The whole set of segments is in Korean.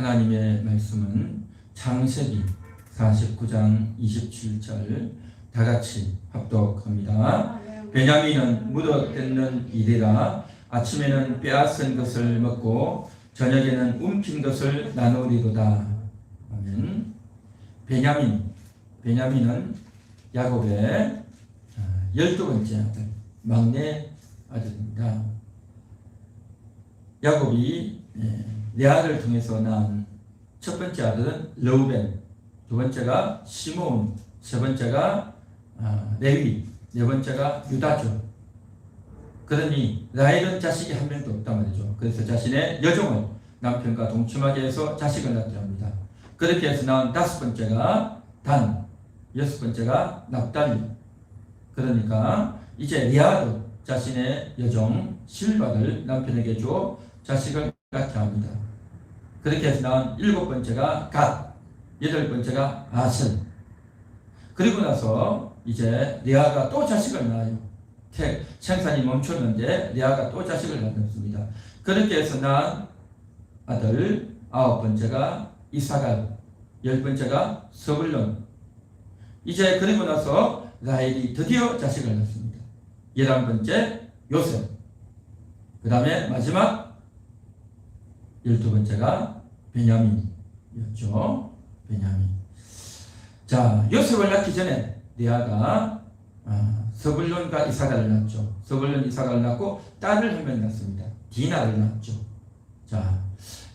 하나님의 말씀은 창세기 49장 27절 다 같이 합독합니다. 베냐민은 묻어뜯는 일이라 아침에는 빼앗은 것을 먹고 저녁에는 움킨 것을 나누리로다. 아멘. 베냐민은 야곱의 12번째 아들, 막내 아들입니다. 야곱이 레아를 통해서 낳은 첫 번째 아들은 르우벤, 두 번째가 시므온, 세 번째가 레위, 네 번째가 유다죠. 그러니 라헬은 자식이 한 명도 없단 말이죠. 그래서 자신의 여종을 남편과 동침하게 해서 자식을 낳게 합니다. 그렇게 해서 낳은 다섯 번째가 단, 여섯 번째가 납달리. 그러니까 이제 레아도 자신의 여종 실바를 남편에게 주어 자식을 낳게 합니다. 그렇게 해서 낳은 일곱 번째가 갓, 여덟 번째가 아셀. 그리고 나서 이제 레아가 또 자식을 낳아요. 생산이 멈췄는데 레아가 또 자식을 낳습니다. 그렇게 해서 낳은 아들 아홉 번째가 이사갈, 열 번째가 스불론. 이제 그리고 나서 라헬이 드디어 자식을 낳습니다. 11번째 요셉. 그 다음에 마지막 12번째가 베냐민이었죠. 베냐민. 자, 요셉을 낳기 전에 레아가 스불론과 이사갈을 낳죠. 스불론, 이사갈을 낳고 딸을 한 명 낳습니다. 디나를 낳죠. 자,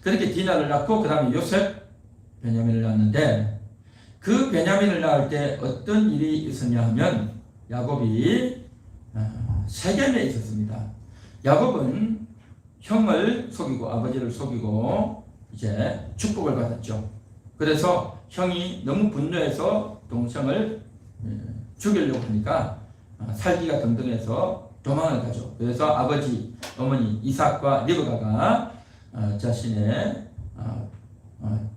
그렇게 디나를 낳고 그 다음에 요셉, 베냐민을 낳는데 그 베냐민을 낳을 때 어떤 일이 있었냐 하면 야곱이 세겜에 있었습니다. 야곱은 형을 속이고 아버지를 속이고 이제 축복을 받았죠. 그래서 형이 너무 분노해서 동생을 죽이려고 하니까 살기가 등등해서 도망을 가죠. 그래서 아버지, 어머니 이삭과 리브가가 자신의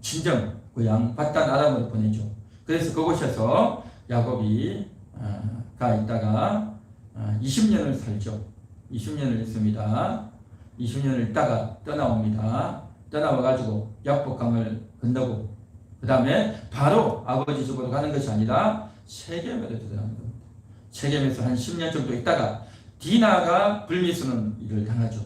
친정 고향 바단 아람으로 보내죠. 그래서 그곳에서 야곱이 가 있다가 20년을 살죠. 20년을 있습니다. 20년을 있다가 떠나옵니다. 떠나와가지고 약복강을 건너고 그 다음에 바로 아버지 집으로 가는 것이 아니라 세겜으로 들어가는 겁니다. 세겜에서 한 10년 정도 있다가 디나가 불미스러운 일을 당하죠.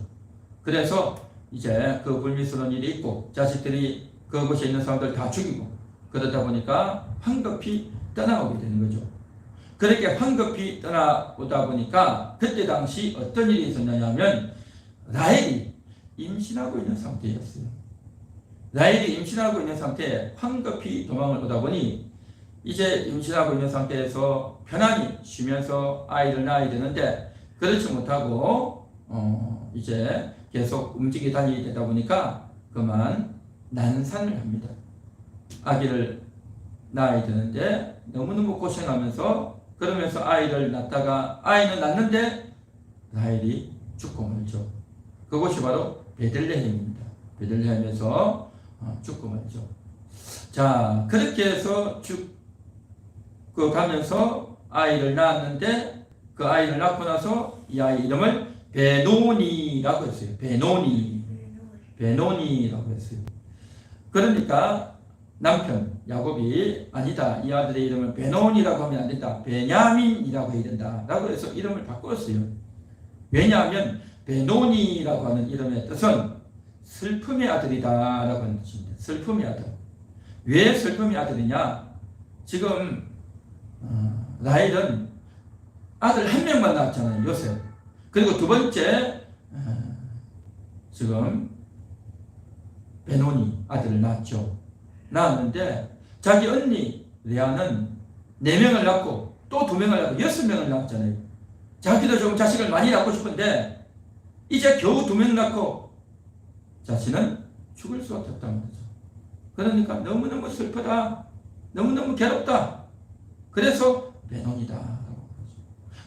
그래서 이제 그 불미스러운 일이 있고 자식들이 그곳에 있는 사람들 다 죽이고 그러다 보니까 황급히 떠나오게 되는 거죠. 그렇게 황급히 떠나오다 보니까 그때 당시 어떤 일이 있었냐면 라헬이 임신하고 있는 상태였어요. 라헬이 임신하고 있는 상태에 황급히 도망을 오다 보니 이제 임신하고 있는 상태에서 편안히 쉬면서 아이를 낳아야 되는데 그렇지 못하고 이제 계속 움직여 다니게 되다 보니까 그만 난산을 합니다. 아기를 낳아야 되는데 너무너무 고생하면서 그러면서 아이를 낳다가 아이는 낳는데 라헬이 죽고 말죠. 그곳이 바로 베들레헴입니다. 베들레헴에서 죽고 말죠. 자, 그렇게 해서 가면서 아이를 낳았는데 그 아이를 낳고 나서 이 아이 이름을 베노니라고 했어요. 베노니라고 했어요. 그러니까 남편 야곱이 아니다, 이 아들의 이름을 베노니라고 하면 안 된다, 베냐민이라고 해야 된다 라고 해서 이름을 바꿨어요. 왜냐하면 베노니라고 하는 이름의 뜻은 슬픔의 아들이다 라고 하는 뜻입니다. 슬픔의 아들. 왜 슬픔의 아들이냐? 지금 라헬은 아들 한 명만 낳았잖아요. 요셉. 그리고 두 번째 지금 베노니 아들을 낳았죠. 낳았는데 자기 언니 레아는 4명을 낳고 또 2명을 낳고 6명을 낳았잖아요. 자기도 좀 자식을 많이 낳고 싶은데 이제 겨우 2명 낳고 자신은 죽을 수밖에 없다는 거죠. 그러니까 너무너무 슬프다, 너무너무 괴롭다. 그래서 베논이다.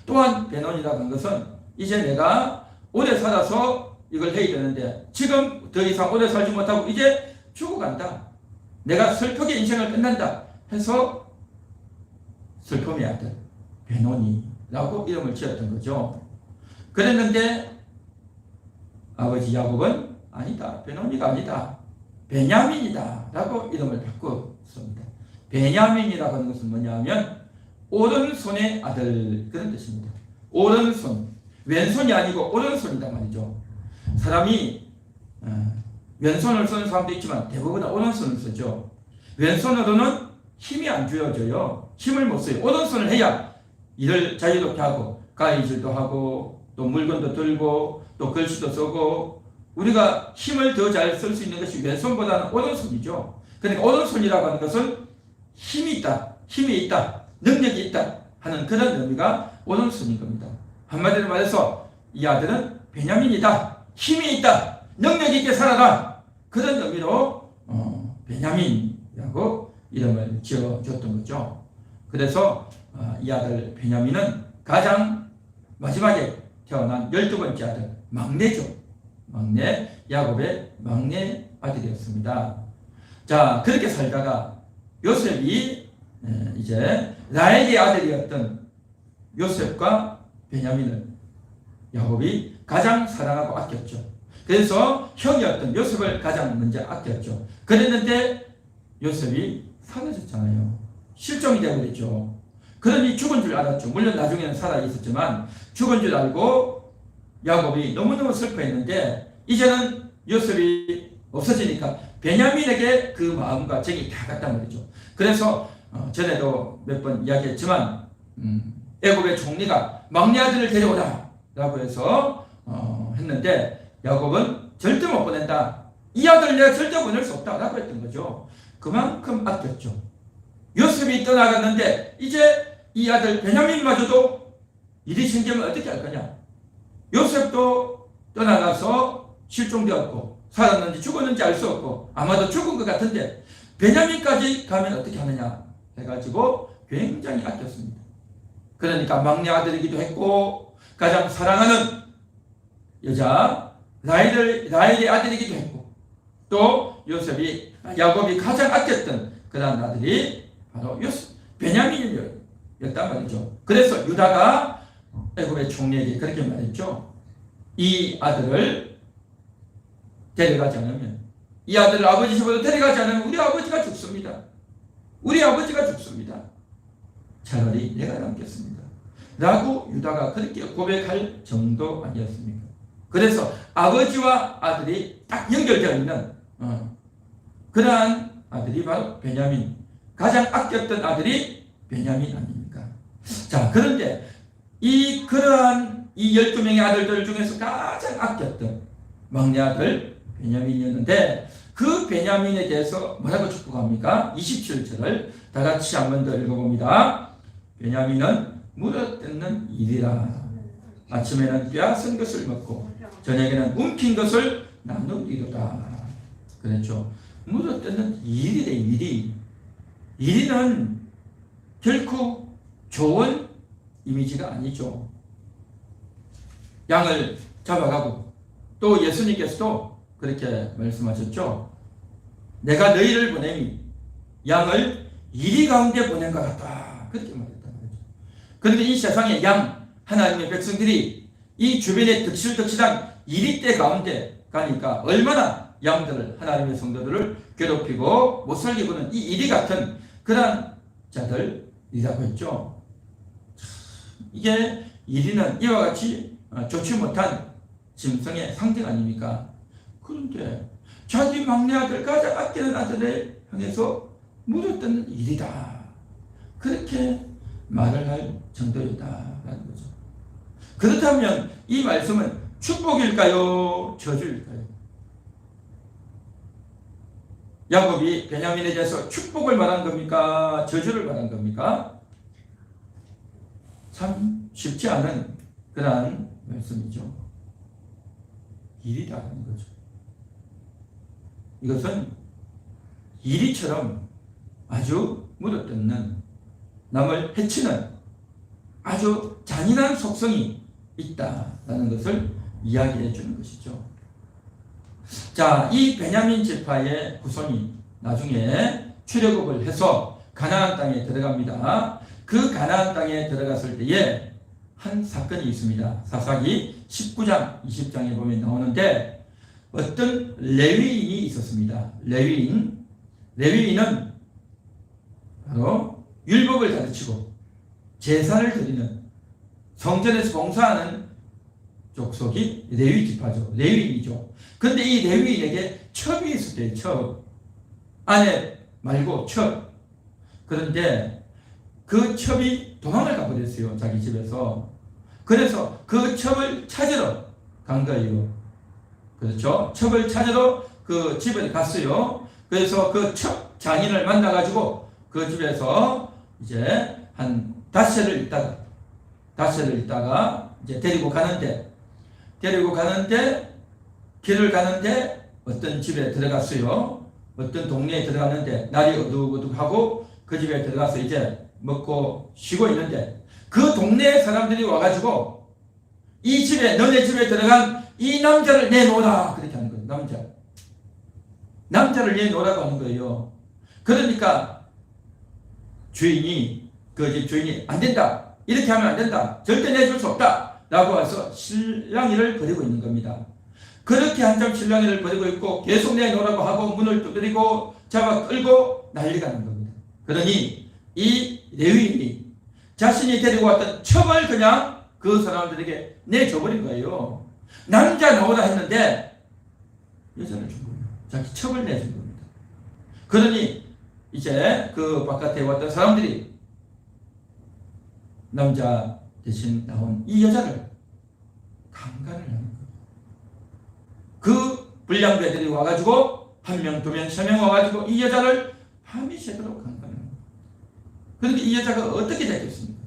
또한 베논이라고 한 것은 이제 내가 오래 살아서 이걸 해야 되는데 지금 더 이상 오래 살지 못하고 이제 죽어간다. 내가 슬프게 인생을 끝난다 해서 슬픔의 아들 베논이라고 이름을 지었던 거죠. 그랬는데 아버지 야곱은 아니다, 베논이가 아니다. 베냐민이다 라고 이름을 바꿨습니다. 베냐민이라고 하는 것은 뭐냐 하면 오른손의 아들 그런 뜻입니다. 오른손, 왼손이 아니고 오른손이다 말이죠. 사람이 왼손을 쓰는 사람도 있지만 대부분 오른손을 쓰죠. 왼손으로는 힘이 안 주어져요. 힘을 못 써요. 오른손을 해야 일을 자유롭게 하고 가위질도 하고 또 물건도 들고 또 글씨도 쓰고 우리가 힘을 더 잘 쓸 수 있는 것이 왼손보다는 오른손이죠. 그러니까 오른손이라고 하는 것은 힘이 있다, 능력이 있다 하는 그런 의미가 오른손인 겁니다. 한마디로 말해서 이 아들은 베냐민이다, 힘이 있다, 능력 있게 살아라 그런 의미로 베냐민이라고 이름을 지어줬던 거죠. 그래서 이 아들 베냐민은 가장 마지막에 태어난 12번째 아들, 막내죠. 막내, 야곱의 막내 아들이었습니다. 자, 그렇게 살다가 요셉이 이제 라헬의 아들이었던 요셉과 베냐민을 야곱이 가장 사랑하고 아꼈죠. 그래서 형이었던 요셉을 가장 먼저 아꼈죠. 그랬는데 요셉이 사라졌잖아요. 실종이 되어버렸죠. 그러니 죽은 줄 알았죠. 물론 나중에는 살아있었지만 죽은 줄 알고 야곱이 너무너무 슬퍼했는데 이제는 요셉이 없어지니까 베냐민에게 그 마음과 정이 다 갔단 말이죠. 그래서 전에도 몇 번 이야기했지만 애굽의 총리가 막내 아들을 데려오라 라고 해서 했는데 야곱은 절대 못 보낸다. 이 아들 내가 절대 보낼 수 없다 라고 했던 거죠. 그만큼 아꼈죠. 요셉이 떠나갔는데 이제 이 아들 베냐민마저도 일이 생기면 어떻게 할 거냐. 요셉도 떠나가서 실종되었고 살았는지 죽었는지 알 수 없고 아마도 죽은 것 같은데 베냐민까지 가면 어떻게 하느냐 해가지고 굉장히 아꼈습니다. 그러니까 막내 아들이기도 했고 가장 사랑하는 여자 라헬의 아들이기도 했고 또 요셉이 야곱이 가장 아꼈던 그런 아들이 바로 베냐민이었단 말이죠. 그래서 유다가 애굽의 총리에게 그렇게 말했죠. 이 아들을 데려가지 않으면 이 아들을 아버지 집으로 데려가지 않으면 우리 아버지가 죽습니다. 우리 아버지가 죽습니다. 차라리 내가 남겠습니다. 라고 유다가 그렇게 고백할 정도 아니었습니까? 그래서 아버지와 아들이 딱 연결되어 있는 그러한 아들이 바로 베냐민. 가장 아꼈던 아들이 베냐민 아닙니까? 자, 그런데 그러한 이 12명의 아들들 중에서 가장 아꼈던 막내 아들 베냐민이었는데 그 베냐민에 대해서 뭐라고 축복합니까? 27절을 다 같이 한 번 더 읽어봅니다. 베냐민은 물어뜯는 일이라. 아침에는 빼앗은 것을 먹고 저녁에는 움킨 것을 나누리로다. 그렇죠. 물어뜯는 일이래. 일이는 결코 좋은 이미지가 아니죠. 양을 잡아가고 또 예수님께서도 그렇게 말씀하셨죠. 내가 너희를 보내니 양을 이리 가운데 보낸 것 같다. 그렇게 말했단 말이죠. 그런데 이 세상의 양, 하나님의 백성들이 이 주변의 득실득실한 이리떼 가운데 가니까 얼마나 양들을, 하나님의 성도들을 괴롭히고 못살게 구는 이 이리 같은 그런 자들이라고 했죠. 이게 이리는 이와 같이 좋지 못한 짐승의 상징 아닙니까? 그런데 자기 막내 아들, 가장 아끼는 아들을 향해서 물어뜯는 일이다. 그렇게 말을 할 정도였다라는 거죠. 그렇다면 이 말씀은 축복일까요? 저주일까요? 야곱이 베냐민에 대해서 축복을 말한 겁니까? 저주를 말한 겁니까? 참 쉽지 않은 그러한 말씀이죠. 일이라는 거죠. 이것은 이리처럼 아주 물어뜯는, 남을 해치는 아주 잔인한 속성이 있다라는 것을 이야기해 주는 것이죠. 자, 이 베냐민 지파의 후손이 나중에 출애굽을 해서 가나안 땅에 들어갑니다. 그 가나안 땅에 들어갔을 때에 한 사건이 있습니다. 사사기 19장, 20장에 보면 나오는데 어떤 레위인이 있었습니다. 레위인은 바로 율법을 가르치고 제사를 드리는 성전에서 봉사하는 족속이 레위 지파죠. 레위인이죠. 그런데 이 레위인에게 첩이 있었대요. 첩. 아내 말고 첩. 그런데 그 첩이 도망을 가버렸어요. 자기 집에서. 그래서 그 첩을 찾으러 간 거예요. 그렇죠? 첩을 찾으러 그 집에 갔어요. 그래서 그 첩 장인을 만나가지고 그 집에서 이제 한 닷새를 있다가 이제 데리고 가는데 길을 가는데 어떤 집에 들어갔어요. 어떤 동네에 들어갔는데 날이 어둑어둑하고 그 집에 들어가서 이제 먹고 쉬고 있는데 그 동네 사람들이 와가지고 이 집에 너네 집에 들어간 이 남자를 내놓으라 그렇게 하는 거예요. 남자를 내놓으라고 하는 거예요. 그러니까 주인이 그 집 주인이 안 된다 이렇게 하면 안 된다 절대 내줄 수 없다 라고 해서 실랑이를 벌이고 있는 겁니다. 그렇게 한참 실랑이를 벌이고 있고 계속 내놓으라고 하고 문을 두드리고 잡아 끌고 난리가 난 겁니다. 그러니 이 레위인이 자신이 데리고 왔던 첩을 그냥 그 사람들에게 내줘버린 거예요. 남자 나오라 했는데 여자를 준 거예요. 자기 첩을 내준 겁니다. 그러니 이제 그 바깥에 왔던 사람들이 남자 대신 나온 이 여자를 강간을 하는 거예요. 그 불량배들이 와가지고 1명, 2명, 3명 와가지고 이 여자를 밤이 새도록 강간을 합니다. 그런데 이 여자가 어떻게 됐겠습니까?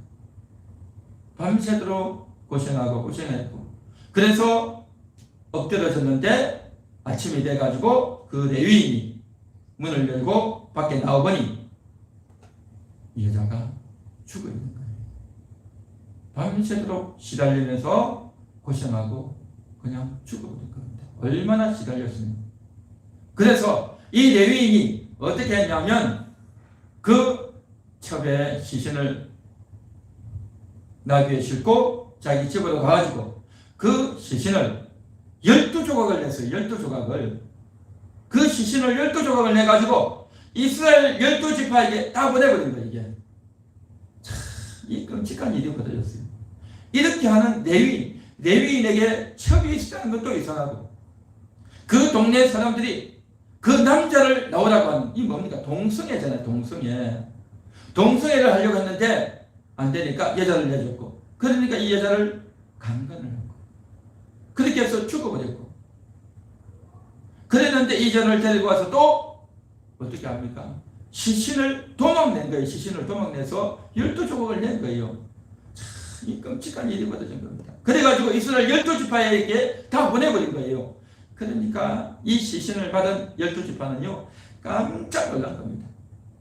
밤이 새도록 고생했고 그래서 엎드러졌는데 아침이 돼가지고 그 레위인이 문을 열고 밖에 나오보니 이 여자가 죽어 있는 거예요. 밤이 새도록 시달리면서 고생하고 그냥 죽어버린 겁니다. 얼마나 시달렸습니까? 그래서 이 레위인이 어떻게 했냐면 그 첩의 시신을 나귀에 싣고 자기 집으로 가가지고 그 시신을 12조각을 냈어요. 12조각을. 그 시신을 12조각을 내가지고 이스라엘 12지파에게 다 보내버린 거예요. 이게 참, 이 끔찍한 일이 벌어졌어요. 이렇게 하는 레위인에게 첩이 있었다는 것도 이상하고 그 동네 사람들이 그 남자를 나오라고 하는 이 뭡니까? 동성애잖아요. 동성애를 하려고 했는데 안 되니까 여자를 내줬고 그러니까 이 여자를 강간을 하고 그렇게 해서 죽어버렸고 그랬는데 이 여자를 데리고 와서 또 어떻게 합니까? 시신을 도망낸 거예요. 시신을 도망내서 12조각을 낸 거예요. 참, 이 끔찍한 일이 벌어진 겁니다. 그래가지고 이스라엘 12지파에게 다 보내버린 거예요. 그러니까 이 시신을 받은 12지파는요 깜짝 놀란 겁니다.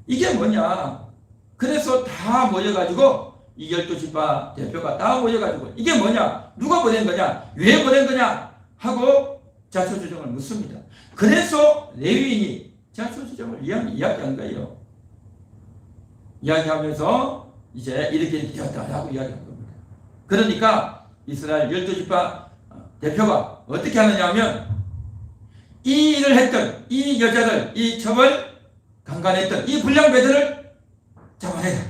이게 뭐냐? 그래서 다 모여가지고 이 12지파 대표가 다 모여가지고 이게 뭐냐? 누가 보낸 거냐? 왜 보낸 거냐? 하고 자초지종을 묻습니다. 그래서 레위인이 자초지종을 이야기한 거예요. 이야기하면서 이제 이렇게 되었다라고 이야기한 겁니다. 그러니까 이스라엘 12지파 대표가 어떻게 하느냐 하면 이 일을 했던 이 여자를 이 첩을 강간했던 이 불량배들을 잡아내라.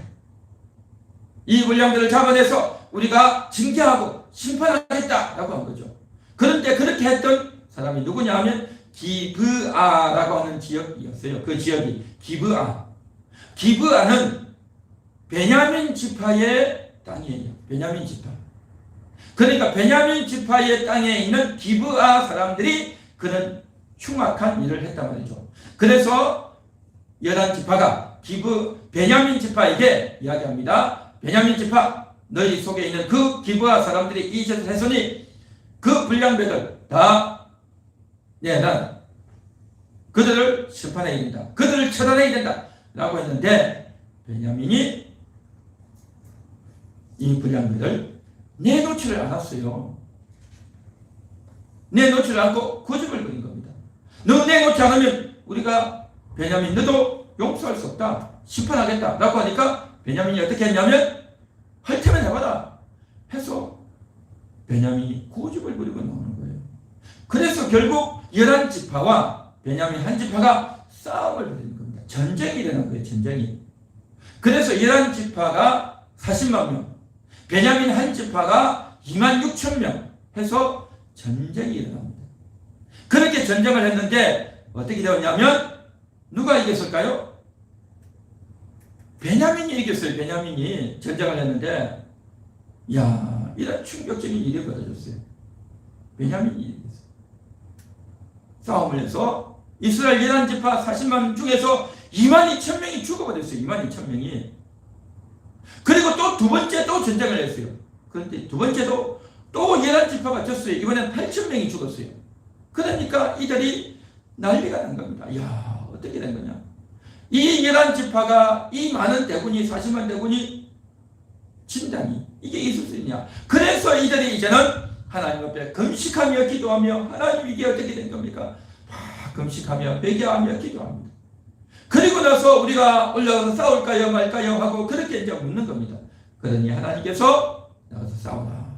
이 불량배들을 잡아내서 우리가 징계하고 심판하겠다라고 한 거죠. 그런데 그렇게 했던 사람이 누구냐 하면 기브아라고 하는 지역이었어요. 그 지역이 기브아는 베냐민 지파의 땅이에요. 베냐민 지파. 그러니까 베냐민 지파의 땅에 있는 기브아 사람들이 그런 흉악한 일을 했단 말이죠. 그래서 11지파가 베냐민 지파에게 이야기합니다. 베냐민 지파 너희 속에 있는 그 기브아 사람들이 이 짓을 했으니 그 불량배들 다 난 그들을 심판해야 된다. 그들을 처단해야 된다. 라고 했는데 베냐민이 이 불량배들 내놓지를 않았어요. 내놓지를 않고 고집을 부린 겁니다. 너 내놓지 않으면 우리가 베냐민 너도 용서할 수 없다. 심판하겠다. 라고 하니까 베냐민이 어떻게 했냐면 할 테면 해봐라 해서 베냐민이 고집을 부리고 나오는 거예요. 그래서 결국 11지파와 베냐민 한 지파가 싸움을 벌이는 겁니다. 전쟁이 일어난 거예요. 전쟁이. 그래서 11지파가 40만 명, 베냐민 한 지파가 2만 6천 명 해서 전쟁이 일어납니다. 그렇게 전쟁을 했는데 어떻게 되었냐면 누가 이겼을까요? 베냐민이 이겼어요. 베냐민이 전쟁을 했는데 야, 이런 충격적인 일이 벌어졌어요. 베냐민이 이겼어요. 싸움을 해서 이스라엘 11지파 40만 명 중에서 2만 2천 명이 죽어버렸어요. 2만 2천 명이. 그리고 또 두 번째 또 전쟁을 했어요. 그런데 두 번째도 또 11지파가 졌어요. 이번엔 8천 명이 죽었어요. 그러니까 이들이 난리가 난 겁니다. 이야, 어떻게 된 거냐. 이 11지파가 이 많은 대군이 40만 대군이 진다니 이게 있을 수 있냐. 그래서 이들이 이제는 하나님 앞에 금식하며 기도하며 하나님 이게 어떻게 된 겁니까? 금식하며 회개하며 기도합니다. 그리고 나서 우리가 올라가서 싸울까요 말까요 하고 그렇게 이제 묻는 겁니다. 그러니 하나님께서 나가서 싸우라.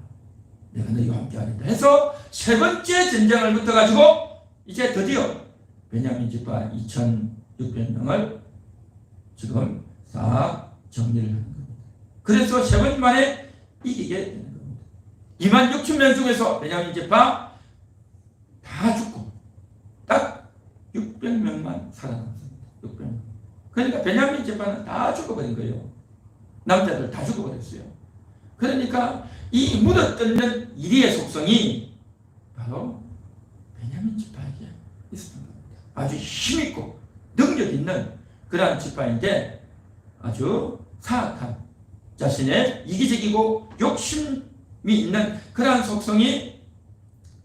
내가 너희와 함께 하겠다 해서 세 번째 전쟁을 붙어가지고 이제 드디어 베냐민 지파 2,600명을 지금 싹 정리를 하는 겁니다. 그래서 세 번 만에 이기게 되는 겁니다. 2만 6천 명 중에서 베냐민 지파 다 죽고 딱 600명만 살아남았습니다. 600명. 그러니까 베냐민 지파는 다 죽어버린 거예요. 남자들 다 죽어버렸어요. 그러니까 이 묻어뜯는 이리의 속성이 바로 베냐민 지파에게 있었던 겁니다. 아주 힘있고 능력 있는 그러한 지파인데 아주 사악한 자신의 이기적이고 욕심이 있는 그러한 속성이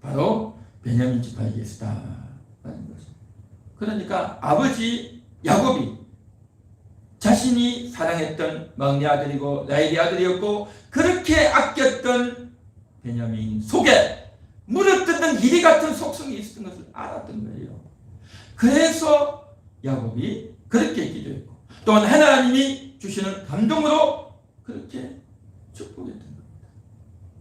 바로 베냐민 지파에게 있었다라는 거죠. 그러니까 아버지 야곱이 자신이 사랑했던 막내 아들이고 라헬의 아들이었고 그렇게 아꼈던 베냐민 속에 물어뜯는 이리 같은 속성이 있었던 것을 알았던 거예요. 그래서 야곱이 그렇게 기도했고 또한 하나님이 주시는 감동으로 그렇게 축복했던 겁니다.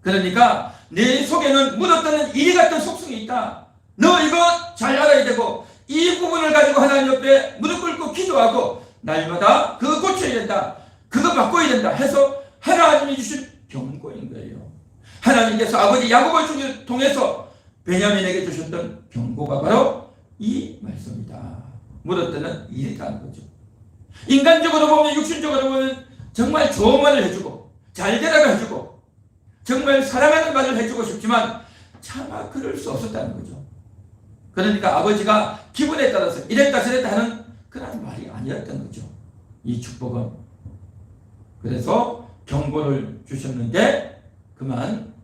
그러니까 내 속에는 물어뜯는 이리 같은 속성이 있다. 너 이거 잘 알아야 되고 이 부분을 가지고 하나님 옆에 무릎 꿇고 기도하고 날마다 그거 고쳐야 된다. 그거 바꿔야 된다 해서 하나님이 주신 경고인 거예요. 하나님께서 아버지 야곱을 통해서 베냐민에게 주셨던 경고가 바로 이 말씀이다. 물어뜯는 일이라는 거죠. 인간적으로 보면 육신적으로 보면 정말 좋은 말을 해주고 잘 되라고 해주고 정말 사랑하는 말을 해주고 싶지만 차마 그럴 수 없었다는 거죠. 그러니까 아버지가 기분에 따라서 이랬다 저랬다 하는 그런 말이 아니었던 거죠. 이 축복은. 그래서 경고를 주셨는데 그만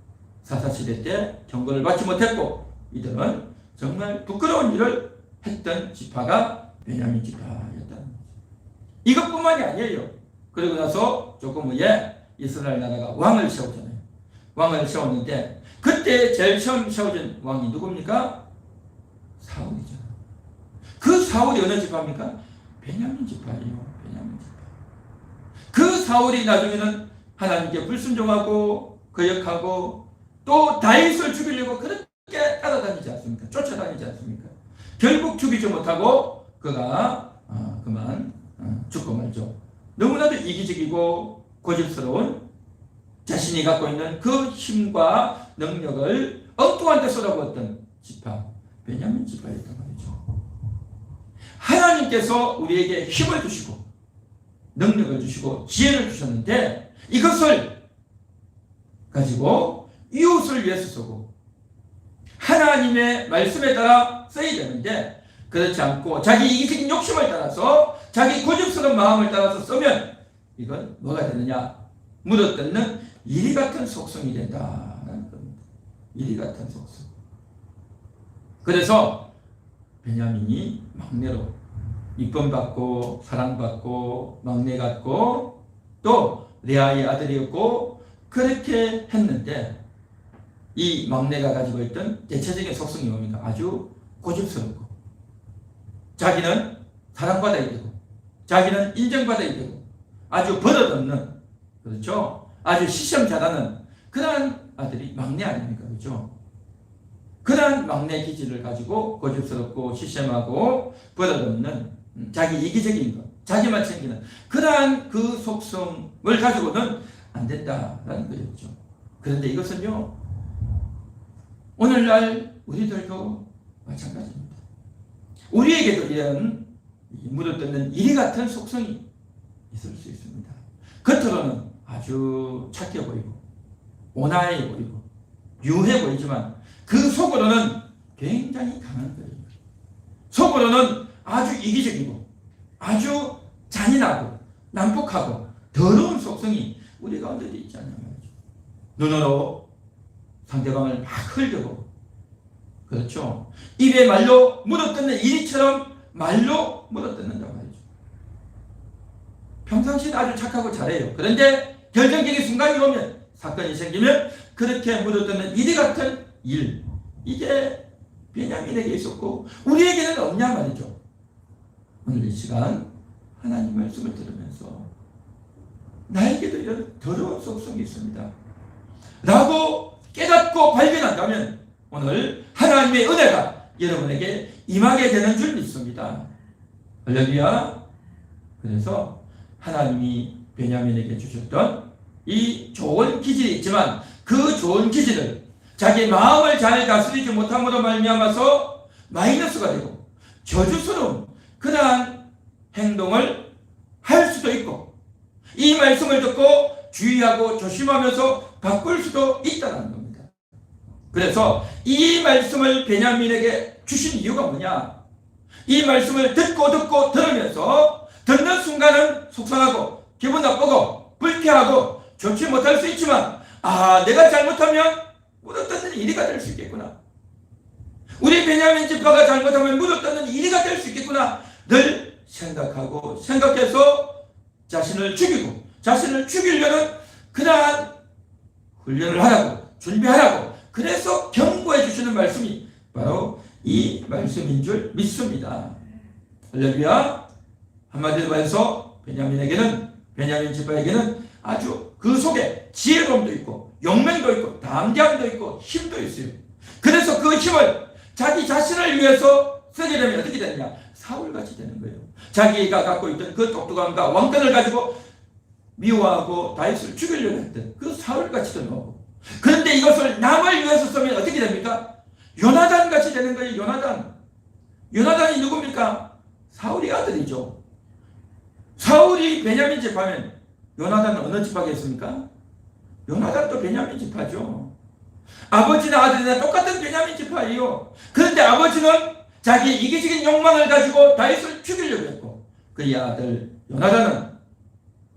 사사시대 때 경고를 받지 못했고 이들은 정말 부끄러운 일을 했던 지파가 베냐민 지파였다는 거죠. 이것뿐만이 아니에요. 그리고 나서 조금 후에 이스라엘 나라가 왕을 세우잖아요. 왕을 세웠는데 그때 제일 처음 세워진 왕이 누굽니까? 사울이죠. 그 사울이 어느 지파입니까? 베냐민 지파예요. 베냐민 지파. 그 사울이 나중에는 하나님께 불순종하고 거역하고 또 다윗을 죽이려고 그렇게 따라다니지 않습니까? 쫓아다니지 않습니까? 결국 죽이지 못하고 그가 그만 죽고 말죠. 너무나도 이기적이고 고집스러운 자신이 갖고 있는 그 힘과 능력을 엉뚱한 데 쏟아부었던 지파 베냐민 지파였단 말이죠. 하나님께서 우리에게 힘을 주시고 능력을 주시고 지혜를 주셨는데 이것을 가지고 이웃을 위해서 쓰고 하나님의 말씀에 따라 써야 되는데 그렇지 않고 자기 이기적인 욕심을 따라서 자기 고집스러운 마음을 따라서 쓰면 이건 뭐가 되느냐? 물어뜯는 이리 같은 속성이 된다는 겁니다. 이리 같은 속성. 그래서 베냐민이 막내로 이쁨받고 사랑받고 막내 같고 또 레아의 아들이었고 그렇게 했는데 이 막내가 가지고 있던 대체적인 속성이 뭡니까? 아주 고집스럽고 자기는 사랑받아야 되고 자기는 인정받아야 되고 아주 버릇없는 그렇죠? 아주 시험 잘하는 그런 아들이 막내 아닙니까? 그렇죠? 그러한 막내 기질을 가지고 고집스럽고 시샘하고 버릇없는 자기 이기적인 것, 자기만 챙기는 그러한 그 속성을 가지고는 안 된다라는 거였죠. 그런데 이것은요, 오늘날 우리들도 마찬가지입니다. 우리에게도 이런 물어뜯는 이리 같은 속성이 있을 수 있습니다. 겉으로는 아주 착해 보이고 온화해 보이고 유해 보이지만 그 속으로는 굉장히 강한 거예요. 속으로는 아주 이기적이고 아주 잔인하고 난폭하고 더러운 속성이 우리 가운데 있지 않냐 말이죠. 눈으로 상대방을 막 흘려보고, 그렇죠, 입에 말로 물어뜯는 이리처럼 말로 물어뜯는단 말이죠. 평상시는 아주 착하고 잘해요. 그런데 결정적인 순간이 오면, 사건이 생기면 그렇게 물어뜯는 이리 같은 일, 이게 베냐민에게 있었고 우리에게는 없냐 말이죠. 오늘 이 시간 하나님 말씀을 들으면서 나에게도 이런 더러운 속성이 있습니다 라고 깨닫고 발견한다면 오늘 하나님의 은혜가 여러분에게 임하게 되는 줄 믿습니다. 할렐루야. 그래서 하나님이 베냐민에게 주셨던 이 좋은 기질이 있지만 그 좋은 기질을 자기 마음을 잘 다스리지 못함으로 말미암아서 마이너스가 되고 저주스러운 그러한 행동을 할 수도 있고, 이 말씀을 듣고 주의하고 조심하면서 바꿀 수도 있다는 겁니다. 그래서 이 말씀을 베냐민에게 주신 이유가 뭐냐? 이 말씀을 듣고 들으면서 듣는 순간은 속상하고 기분 나쁘고 불쾌하고 좋지 못할 수 있지만, 내가 잘못하면 물어뜯는 이리가 될 수 있겠구나, 우리 베냐민 지파가 잘못하면 물어뜯는 이리가 될 수 있겠구나 늘 생각해서 자신을 죽이고 자신을 죽이려는 그러한 훈련을 하라고, 준비하라고, 그래서 경고해 주시는 말씀이 바로 이 말씀인 줄 믿습니다. 할렐루야. 한마디로 말해서 베냐민 지파에게는 아주 그 속에 지혜로움도 있고 용맹도 있고 담대함도 있고 힘도 있어요. 그래서 그 힘을 자기 자신을 위해서 쓰게 되면 어떻게 되느냐? 사울같이 되는 거예요. 자기가 갖고 있던 그 똑똑함과 왕권을 가지고 미워하고 다윗을 죽이려고 했던 그 사울같이 되는 거고, 그런데 이것을 남을 위해서 쓰면 어떻게 됩니까? 요나단같이 되는 거예요. 요나단이 누굽니까? 사울의 아들이죠. 사울이 베냐민 지파면 요나단은 어느 지파겠습니까? 요나단도 베냐민 지파죠. 아버지나 아들이나 똑같은 베냐민 지파예요. 그런데 아버지는 자기 이기적인 욕망을 가지고 다윗을 죽이려고 했고, 그의 아들 요나단은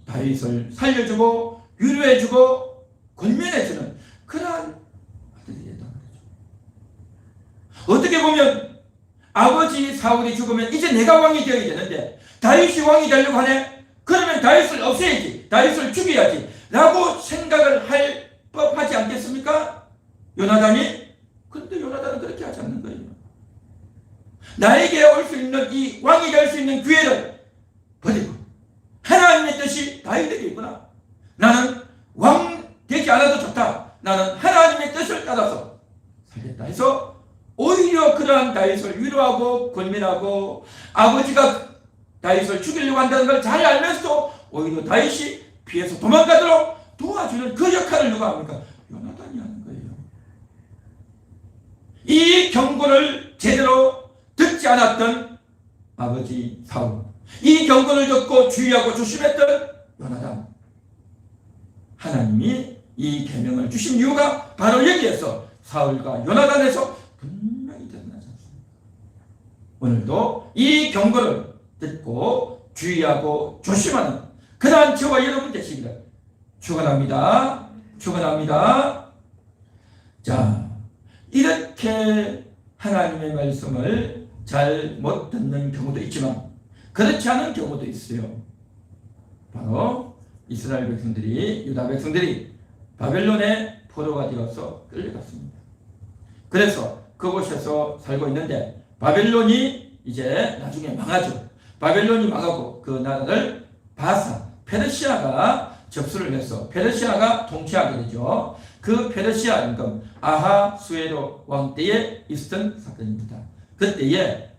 다윗을 살려주고 위로해주고 권면해주는 그러한 아들이 됐단 말이죠. 어떻게 보면 아버지 사울이 죽으면 이제 내가 왕이 되어야 되는데 다윗이 왕이 되려고 하네? 그러면 다윗을 없애야지, 다윗을 죽여야지 라고 생각을 할 법하지 않겠습니까? 요나단이? 그런데 요나단은 그렇게 하지 않는 거예요. 나에게 올 수 있는 이 왕이 될 수 있는 기회를 버리고 하나님의 뜻이 다윗에게 있구나, 나는 왕 되지 않아도 좋다, 나는 하나님의 뜻을 따라서 살겠다 해서 오히려 그러한 다윗을 위로하고 권면하고, 아버지가 다윗을 죽이려고 한다는 걸 잘 알면서도 오히려 다윗이 피해서 도망가도록 도와주는 그 역할을 누가 합니까? 요나단이 하는 거예요. 이 경고를 제대로 듣지 않았던 아버지 사울, 이 경고를 듣고 주의하고 조심했던 요나단, 하나님이 이 계명을 주신 이유가 바로 여기에서 사울과 요나단에서 분명히 드러나지 않습니다. 오늘도 이 경고를 듣고 주의하고 조심하는 그러한 저와 여러분 되시기를 축원합니다. 축원합니다. 자, 이렇게 하나님의 말씀을 잘 못 듣는 경우도 있지만 그렇지 않은 경우도 있어요. 바로 이스라엘 백성들이, 유다 백성들이 바벨론의 포로가 되어서 끌려갔습니다. 그래서 그곳에서 살고 있는데 바벨론이 이제 나중에 망하죠. 바벨론이 망하고 그 나라를 바사, 페르시아가 접수를 해서 페르시아가 통치하게 되죠. 그 페르시아 임금 아하수에로 왕 때에 있었던 사건입니다. 그때에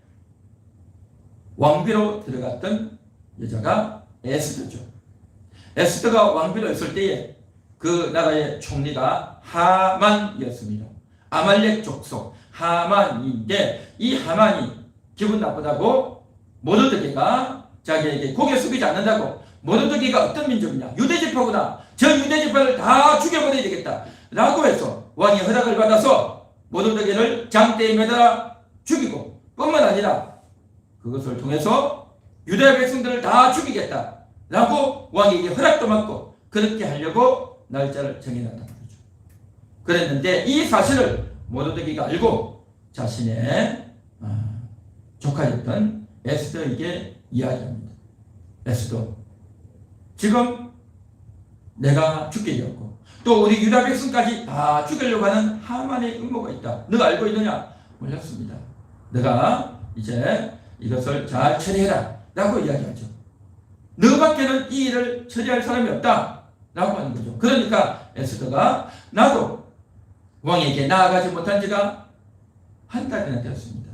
왕비로 들어갔던 여자가 에스더죠. 에스더가 왕비로 있을 때에 그 나라의 총리가 하만이었습니다. 아말렉 족속 하만인데, 이 하만이 기분 나쁘다고 모르드게가 자기에게 고개 숙이지 않는다고, 모르드게가 어떤 민족이냐, 유대지파구나, 저 유대지파를 다 죽여버려야 되겠다 라고 해서 왕이 허락을 받아서 모르드게를 장대에 매달아 죽이고, 뿐만 아니라 그것을 통해서 유대 백성들을 다 죽이겠다 라고 왕에게 허락도 받고 그렇게 하려고 날짜를 정해놨단 말이죠. 그랬는데 이 사실을 모르드게가 알고 자신의 조카였던 에스더에게 이야기합니다. 에스더, 지금 내가 죽게 되었고 또 우리 유다 백성까지 다 죽이려고 하는 하만의 음모가 있다. 너가 알고 있느냐? 몰랐습니다. 너가 이제 이것을 잘 처리해라 라고 이야기하죠. 너밖에는 이 일을 처리할 사람이 없다 라고 하는 거죠. 그러니까 에스더가 나도 왕에게 나아가지 못한 지가 한 달이나 되었습니다.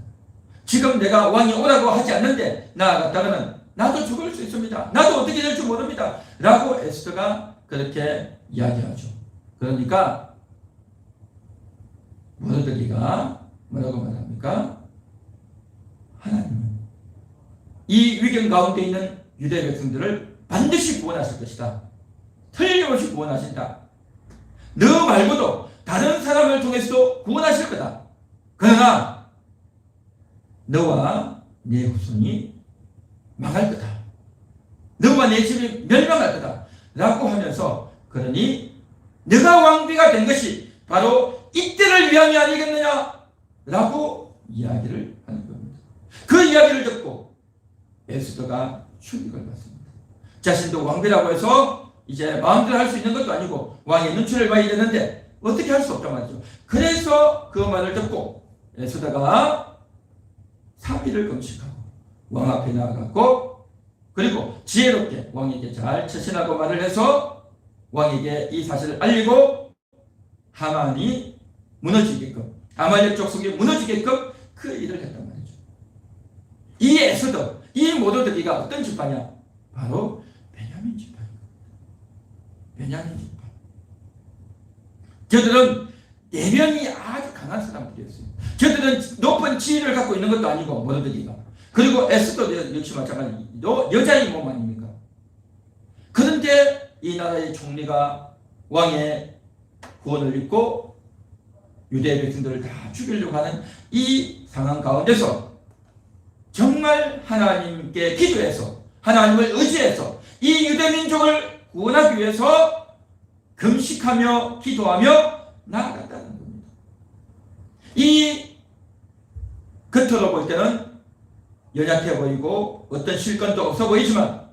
지금 내가 왕이 오라고 하지 않는데 나아갔다면 나도 죽을 수 있습니다. 나도 어떻게 될지 모릅니다 라고 에스더가 그렇게 이야기하죠. 그러니까 모르드게가 뭐라고 말합니까? 하나님은 이 위경 가운데 있는 유대 백성들을 반드시 구원하실 것이다. 틀림없이 구원하신다. 너 말고도 다른 사람을 통해서도 구원하실 거다. 그러나 너와 내 후손이 망할 거다. 너와 내 집이 멸망할 거다 라고 하면서, 그러니 너가 왕비가 된 것이 바로 이때를 위함이 아니겠느냐 라고 이야기를 하는 겁니다. 그 이야기를 듣고 에스더가 충격을 받습니다. 자신도 왕비라고 해서 이제 마음대로 할 수 있는 것도 아니고 왕의 눈치를 봐야 되는데 어떻게 할 수 없단 말이죠. 그래서 그 말을 듣고 에스더가 3일을 금식하고 왕 앞에 나아갔고, 그리고 지혜롭게 왕에게 잘 처신하고 말을 해서 왕에게 이 사실을 알리고 하만이 무너지게끔, 아말렉 족속이 무너지게끔 그 일을 했단 말이죠. 이 에스더, 이 모르드게가 어떤 지파냐? 바로 베냐민 지파입니다. 베냐민 지파. 저들은 내면이 아주 강한 사람들이었어요. 저들은 높은 지위를 갖고 있는 것도 아니고, 모르드게가. 그리고 에스더도 역시 마찬가지로 여자의 몸 아닙니까? 그런데 이 나라의 총리가 왕의 구원을 입고 유대 백성들을 다 죽이려고 하는 이 상황 가운데서 정말 하나님께 기도해서, 하나님을 의지해서 이 유대 민족을 구원하기 위해서 금식하며 기도하며 나아갔다는 겁니다. 이 겉으로 볼 때는 연약해 보이고 어떤 실권도 없어 보이지만,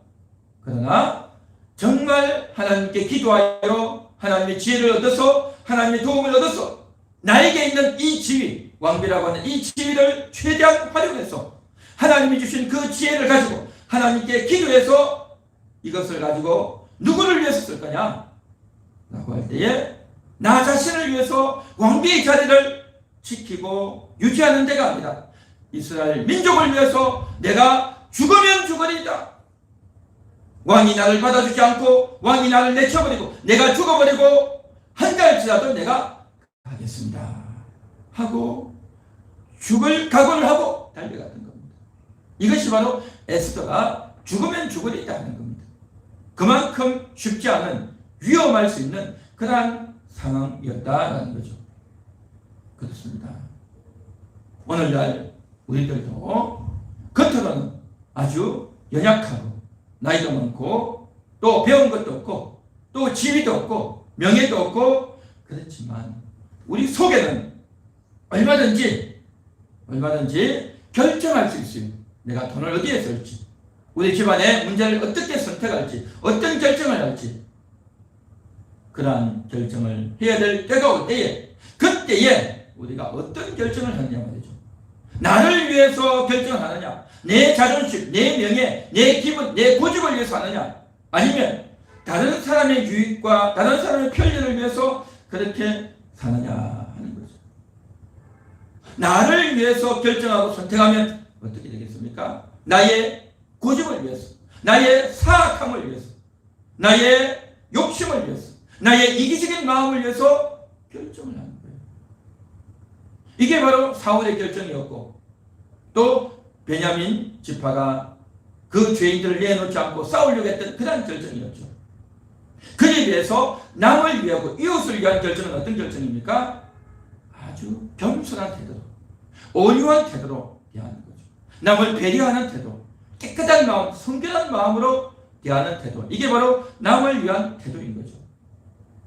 그러나 정말 하나님께 기도하여 하나님의 지혜를 얻어서, 하나님의 도움을 얻어서 나에게 있는 이 지위, 왕비라고 하는 이 지위를 최대한 활용해서 하나님이 주신 그 지혜를 가지고 하나님께 기도해서 이것을 가지고 누구를 위해서 쓸 거냐 라고 할 때에 나 자신을 위해서 왕비의 자리를 지키고 유지하는 데가 아니라 이스라엘 민족을 위해서 내가 죽으면 죽으리이다. 왕이 나를 받아주지 않고 왕이 나를 내쳐버리고 내가 죽어버리고 한달치라도 내가 가겠습니다 하고 죽을 각오를 하고 달려갔던 겁니다. 이것이 바로 에스더가 죽으면 죽으리이다 하는 겁니다. 그만큼 쉽지 않은, 위험할 수 있는 그러한 상황이었다라는 거죠. 그렇습니다. 오늘날 우리들도 겉으로는 아주 연약하고 나이도 많고 또 배운 것도 없고 또 지위도 없고 명예도 없고, 그렇지만 우리 속에는 얼마든지 결정할 수 있어요. 내가 돈을 어디에 쓸지, 우리 집안의 문제를 어떻게 선택할지, 어떤 결정을 할지, 그러한 결정을 해야 될 때가 올 때에, 그때에 우리가 어떤 결정을 하느냐 말이죠. 나를 위해서 결정하느냐, 내 자존심, 내 명예, 내 기분, 내 고집을 위해서 하느냐, 아니면 다른 사람의 유익과 다른 사람의 편리를 위해서 그렇게 사느냐 하는 거죠. 나를 위해서 결정하고 선택하면 어떻게 되겠습니까? 나의 고집을 위해서, 나의 사악함을 위해서, 나의 욕심을 위해서, 나의 이기적인 마음을 위해서 결정을 하는 거예요. 이게 바로 사울의 결정이었고, 또 베냐민 지파가 그 죄인들을 내놓지 않고 싸우려고 했던 그런 결정이었죠. 그에 비해서 남을 위하고 이웃을 위한 결정은 어떤 결정입니까? 아주 겸손한 태도로, 온유한 태도로 대하는 거죠. 남을 배려하는 태도, 깨끗한 마음, 성결한 마음으로 대하는 태도, 이게 바로 남을 위한 태도인 거죠.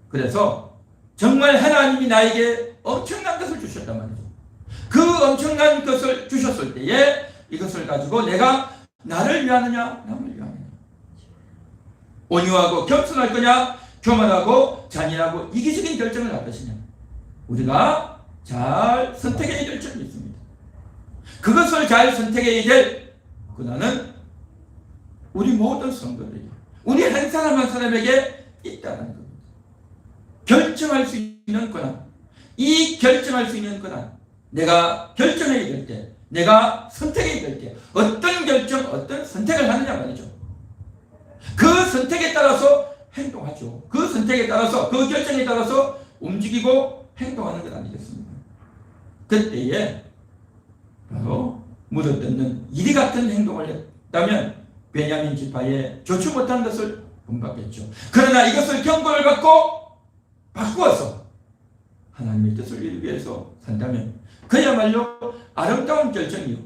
그래서 정말 하나님이 나에게 엄청난 것을 주셨단 말이죠. 그 엄청난 것을 주셨을 때에 이것을 가지고 내가 나를 위하느냐, 남을 위하느냐, 온유하고 겸손할 거냐, 교만하고 잔인하고 이기적인 결정을 할 것이냐, 우리가 잘 선택해야 될 점이 있습니다. 그것을 잘 선택해야 될 권한은 우리 모든 성도들에게, 우리 한 사람 한 사람에게 있다는 겁니다. 결정할 수 있는 권한, 이 결정할 수 있는 권한, 내가 결정해야 될 때, 내가 선택해야 될 때 어떤 결정, 어떤 선택을 하느냐 말이죠. 그 선택에 따라서 행동하죠. 그 선택에 따라서, 그 결정에 따라서 움직이고 행동하는 것 아니겠습니까? 그때에 바로 묻어뜯는 이리 같은 행동을 했다면 베냐민 지파에 좋지 못한 것을 본받겠죠. 그러나 이것을 경고를 받고 바꾸어서 하나님의 뜻을 이루기 위해서 산다면 그야말로 아름다운 결정이요,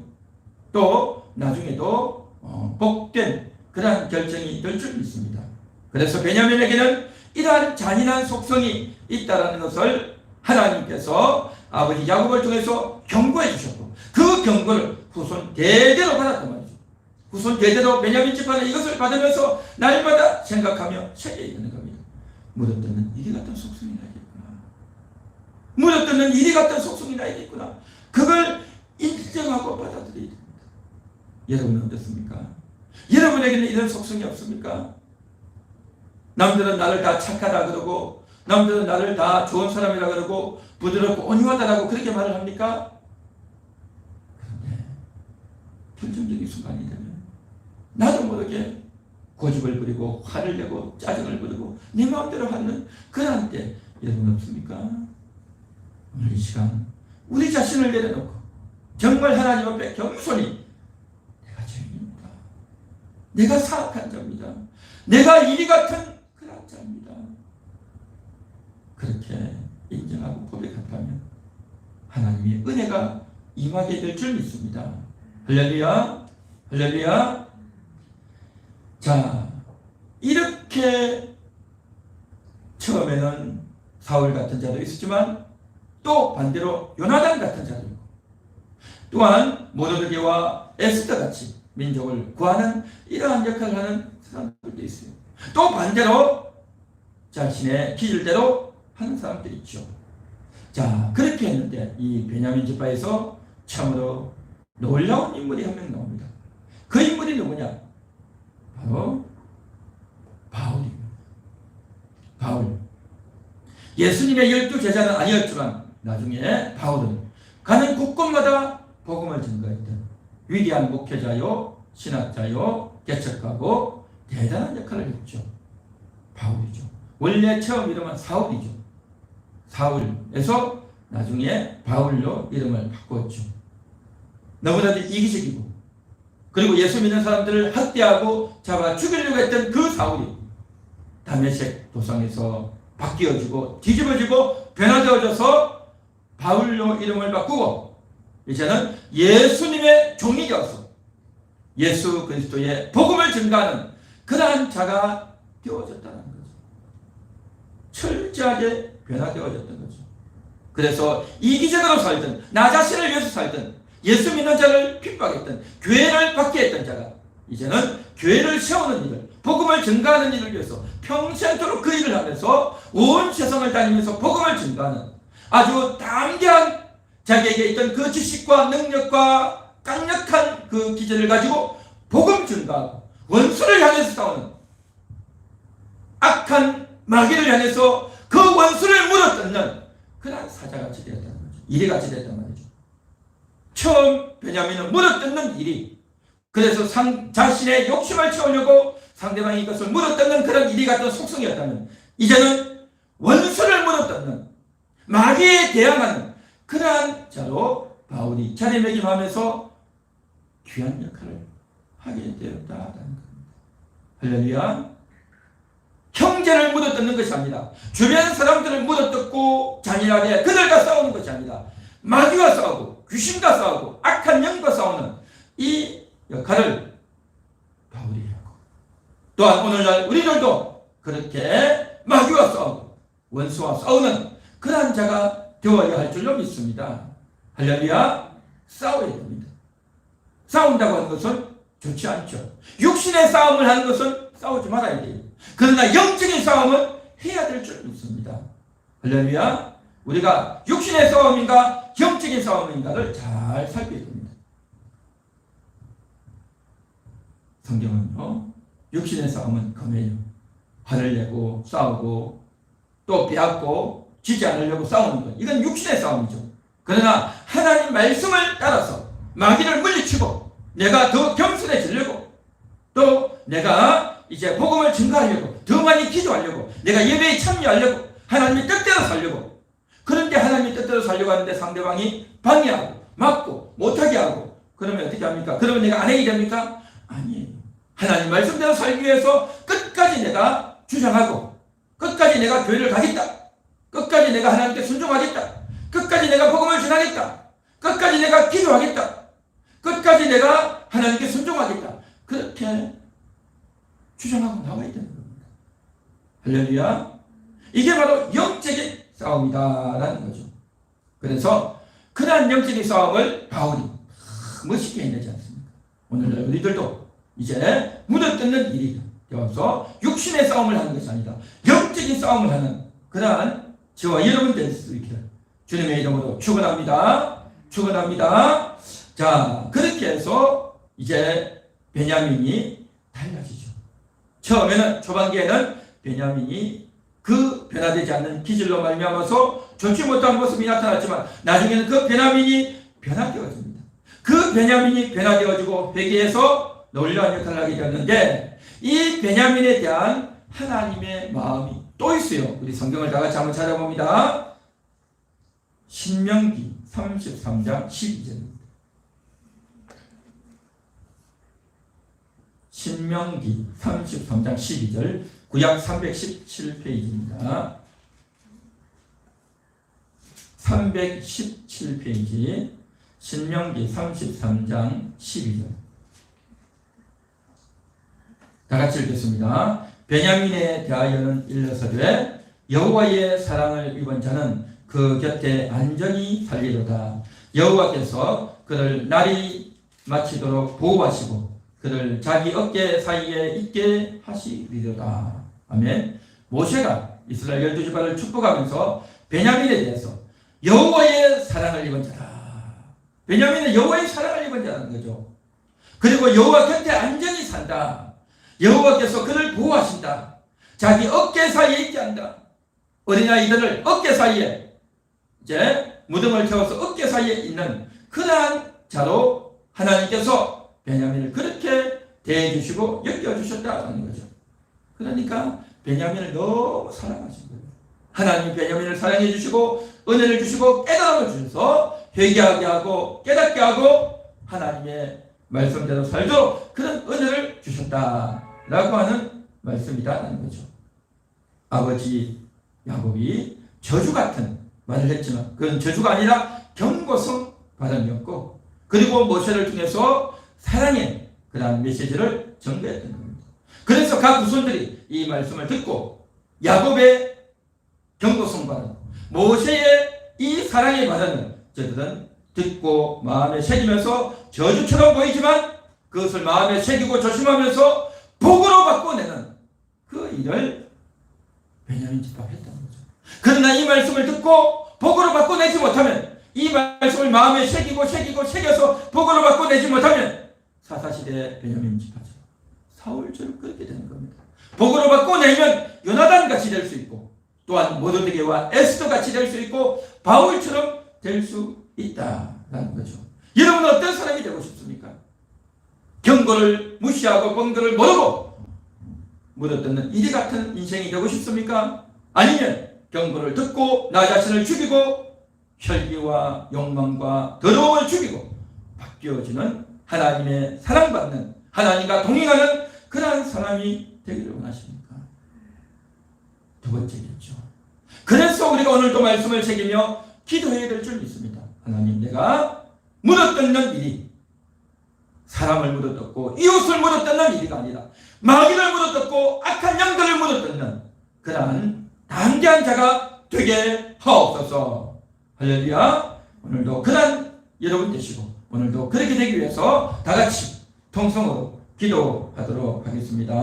또 나중에도 복된 그러한 결정이 될 줄 믿습니다. 그래서 베냐민에게는 이러한 잔인한 속성이 있다는 것을 하나님께서 아버지 야곱을 통해서 경고해 주셨고, 그 경고를 후손 대대로 받았단 말이죠. 후손 대대로 베냐민 지파는 이것을 받으면서 날마다 생각하며 새겨야 되는 겁니다. 묻어뜯는 이리 같은 속성이 나겠구나, 묻어뜯는 이리 같은 속성이 나겠구나, 그걸 인정하고 받아들여야 됩니다. 여러분은 어떻습니까? 여러분에게는 이런 속성이 없습니까? 남들은 나를 다 착하다 그러고, 남들은 나를 다 좋은 사람이라 그러고, 부드럽고 온유하다라고 그렇게 말을 합니까? 그런데 결정적인 순간이 되면 나도 모르게 고집을 부리고 화를 내고 짜증을 부리고 내 마음대로 하는 그런 때 여러분 없습니까? 오늘 이 시간 우리 자신을 내려놓고 정말 하나님 앞에 겸손히, 내가 죄인입니다, 내가 사악한 자입니다, 내가 이리 같은 그런 자입니다, 그렇게 인정하고 고백한다면 하나님의 은혜가 임하게 될 줄 믿습니다. 할렐루야, 할렐루야. 자, 이렇게 처음에는 사울 같은 자도 있었지만 또 반대로 요나단 같은 자도 있고, 또한 모르드게와 에스더 같이 민족을 구하는 이러한 역할을 하는 사람들도 있어요. 또 반대로 자신의 기질대로 하는 사람들이 있죠. 자, 그렇게 했는데 이 베냐민 지파에서 참으로 놀라운 인물이 한 명 나옵니다. 그 인물이 누구냐? 바로 바울입니다. 바울. 예수님의 12 제자는 아니었지만 나중에 바울은 가는 곳곳마다 복음을 증거했던 위대한 목회자요, 신학자요, 개척가고 대단한 역할을 했죠. 바울이죠. 원래 처음 이름은 사울이죠. 사울에서 나중에 바울로 이름을 바꿨죠. 너무나도 이기적이고, 그리고 예수 믿는 사람들을 학대하고 잡아 죽이려고 했던 그 사울이 다메섹 도상에서 바뀌어지고 뒤집어지고 변화되어져서 바울로 이름을 바꾸고 이제는 예수님의 종이 되어서 예수 그리스도의 복음을 증거하는 그러한 자가 되어졌다는 거죠. 철저하게 변화되어졌던 거죠. 그래서 이기적으로 살던, 나 자신을 위해서 살던, 예수 믿는 자를 핍박했던, 교회를 받게 했던 자가 이제는 교회를 세우는 일을, 복음을 증거하는 일을 위해서 평생토록 그 일을 하면서 온 세상을 다니면서 복음을 증거하는 아주 담대한, 자기에게 있던 그 지식과 능력과 강력한 그 기질을 가지고 복음 증거하고 원수를 향해서 싸우는 악한 마귀를 향해서 그 원수를 물어뜯는 그런 사자같이 되었다는 거죠. 이리같이 됐단 말이죠. 처음 베냐민은 물어뜯는 일이, 그래서 자신의 욕심을 채우려고 상대방이 이것을 물어뜯는 그런 일이 같은 속성이었다면, 이제는 원수를 물어뜯는, 마귀에 대항하는 그러한 자로 바울이 자리매김하면서 귀한 역할을 하게 되었다는 겁니다. 할렐루야. 형제를 물어뜯는 것이 아니라, 주변 사람들을 물어뜯고 잔인하게 그들과 싸우는 것이 아니라, 마귀와 싸우고 귀신과 싸우고 악한 영과 싸우는 이 역할을 바울이 하고, 또한 오늘날 우리들도 그렇게 마귀와 싸우고 원수와 싸우는 그러한 자가 되어야 할 줄로 믿습니다. 할렐루야. 싸워야 됩니다. 싸운다고 하는 것은 좋지 않죠. 육신의 싸움을 하는 것은 싸우지 말아야 돼요. 그러나 영적인 싸움은 해야 될 줄 믿습니다. 할렐루야. 우리가 육신의 싸움인가 영적인 싸움인가를 잘 살펴야 됩니다. 성경은요, 육신의 싸움은 검해요. 화를 내고 싸우고 또 빼앗고 지지 않으려고 싸우는 것, 이건 육신의 싸움이죠. 그러나 하나님 말씀을 따라서 마귀를 물리치고 내가 더 겸손해지려고, 또 내가 이제 복음을 증가하려고, 더 많이 기도하려고, 내가 예배에 참여하려고, 하나님의 뜻대로 살려고, 그런데 하나님의 뜻대로 살려고 하는데 상대방이 방해하고 막고 못하게 하고, 그러면 어떻게 합니까? 그러면 내가 안 해야 됩니까? 아니에요. 하나님 말씀대로 살기 위해서 끝까지 내가 주장하고, 끝까지 내가 교회를 가겠다, 끝까지 내가 하나님께 순종하겠다, 끝까지 내가 복음을 전하겠다, 끝까지 내가 기도하겠다, 끝까지 내가 하나님께 순종하겠다, 그렇게 주장하고 나와야 되는 겁니다. 할렐루야. 이게 바로 영적인 싸움이다라는 거죠. 그래서 그러한 영적인 싸움을 바울이 멋있게 해내지 않습니까? 오늘날 우리들도 이제 무너뜨는 일이 되어서 육신의 싸움을 하는 것이 아니라 영적인 싸움을 하는 그러한 저와 여러분 될 수 있기를 주님의 이름으로 축원합니다. 축원합니다. 자, 그렇게 해서 이제 베냐민이 달라지죠. 처음에는, 초반기에는 베냐민이 그 변화되지 않는 기질로 말미암아서 좋지 못한 모습이 나타났지만, 나중에는 그 베냐민이 변화되어집니다. 그 베냐민이 변화되어지고 회개해서 놀라운 역할을 하게 되었는데, 이 베냐민에 대한 하나님의 마음이 또 있어요. 우리 성경을 다 같이 한번 찾아봅니다. 신명기 33장 12절입니다. 신명기 33장 12절, 구약 317페이지입니다. 317페이지, 신명기 33장 12절. 다 같이 읽겠습니다. 베냐민에 대하여는 일러서되 여호와의 사랑을 입은 자는 그 곁에 안전히 살리로다. 여호와께서 그를 날이 마치도록 보호하시고 그를 자기 어깨 사이에 있게 하시리로다. 아멘. 모세가 이스라엘 12지파를 축복하면서 베냐민에 대해서 여호와의 사랑을 입은 자다. 베냐민은 여호와의 사랑을 입은 자라는 거죠. 그리고 여호와 곁에 안전히 산다. 여호와께서 그를 보호하신다. 자기 어깨 사이에 있게 한다. 어린아이들을 어깨 사이에, 이제 무덤을 태워서 어깨 사이에 있는 그러한 자로 하나님께서 베냐민을 그렇게 대해주시고 여겨주셨다는 거죠. 그러니까 베냐민을 너무 사랑하신 거예요. 하나님 베냐민을 사랑해 주시고 은혜를 주시고 깨달음을 주셔서 회개하게 하고 깨닫게 하고 하나님의 말씀대로 살도록 그런 은혜를 주셨다라고 하는 말씀이라는 거죠. 아버지 야곱이 저주 같은 말을 했지만 그건 저주가 아니라 경고성 발언이었고, 그리고 모세를 통해서 사랑의 그러한 메시지를 전가했던 겁니다. 그래서 각 후손들이 이 말씀을 듣고 야곱의 경고성 발언, 모세의 이 사랑의 발언을 저들은 듣고 마음에 새기면서 저주처럼 보이지만 그것을 마음에 새기고 조심하면서 복으로 바꿔내는 그 일을 베냐민 집합이 했다는 거죠. 그러나 이 말씀을 듣고 복으로 바꿔내지 못하면, 이 말씀을 마음에 새겨서 복으로 바꿔내지 못하면 사사시대 베냐민 집합처럼 사울처럼 그렇게 되는 겁니다. 복으로 받고 내면 요나단 같이 될 수 있고, 또한 모르드게와 에스더 같이 될 수 있고, 바울처럼 될 수 있다라는 거죠. 여러분은 어떤 사람이 되고 싶습니까? 경고를 무시하고 번거를 모르고 묻어뜯는 이리 같은 인생이 되고 싶습니까? 아니면 경고를 듣고 나 자신을 죽이고 혈기와 욕망과 더러움을 죽이고 바뀌어지는 하나님의 사랑받는, 하나님과 동행하는 그러한 사람이 되기를 원하십니까? 두 번째겠죠. 그래서 우리가 오늘도 말씀을 새기며 기도해야 될 줄 믿습니다. 하나님, 내가 묻어뜯는 일이 사람을 묻어뜯고 이웃을 묻어뜯는 일이 아니라 마귀를 묻어뜯고 악한 영들을 묻어뜯는 그러한 담대한 자가 되게 하옵소서. 할렐루야. 오늘도 그러한 여러분 되시고, 오늘도 그렇게 되기 위해서 다 같이 통성으로 기도하도록 하겠습니다.